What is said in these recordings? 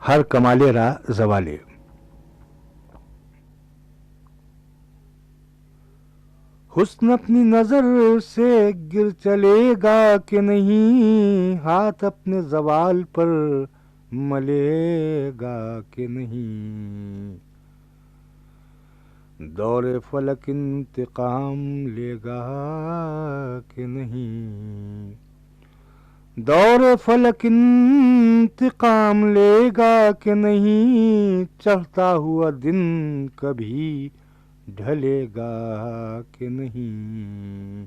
ہر کمالے را زوالے. حسن اپنی نظر سے گر چلے گا کہ نہیں، ہاتھ اپنے زوال پر ملے گا کہ نہیں. دور فلک انتقام لے گا کہ نہیں، دور فلک انتقام لے گا کہ نہیں. چڑھتا ہوا دن کبھی ڈھلے گا کہ نہیں.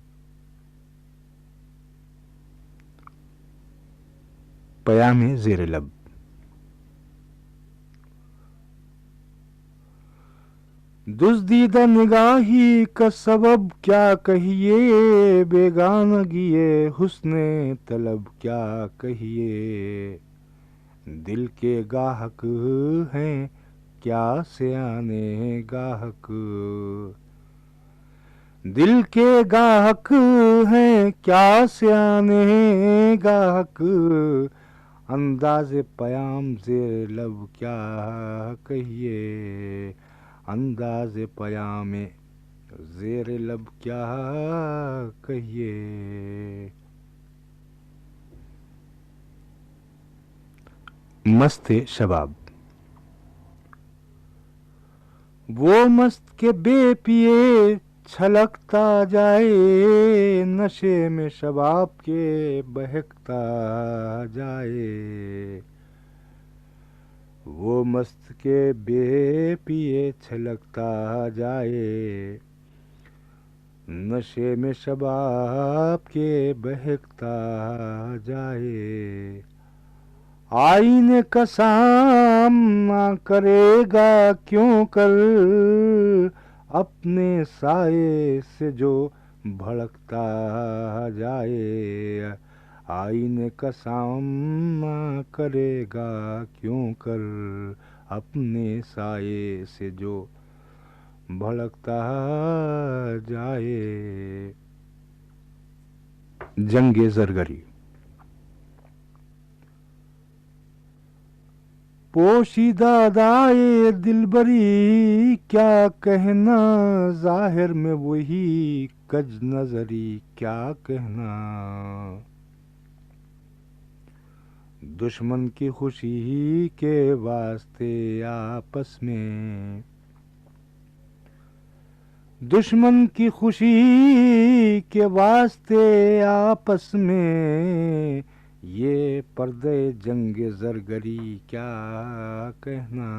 پیام زیر لب. دزدیدہ نگاہی کا سبب کیا کہیے، بیگانگی حسن طلب کیا کہیے. دل کے گاہک ہیں کیا سیانے گاہک، دل کے گاہک ہیں کیا سیانے گاہک. انداز پیام زیر لب کیا کہیے، انداز پیام زیر لب کیا کہیے. مست شباب. وہ مست کے بے پیے چھلکتا جائے، نشے میں شباب کے بہکتا جائے. وہ مست کے بے پیے چھلکتا جائے، نشے میں شباب کے بہکتا جائے. آئینے کا سامنا کرے گا کیوں کر، اپنے سائے سے جو بھڑکتا جائے. آئینے کا سامنا کرے گا کیوں کر، اپنے سائے سے جو بھڑکتا جائے. جنگ زرگری. پوشیدہ ادائے دلبری کیا کہنا، ظاہر میں وہی کج نظری کیا کہنا. دشمن کی خوشی کے واسطے آپس میں، دشمن کی خوشی کے واسطے آپس میں، یہ پردے جنگ زرگری کیا کہنا.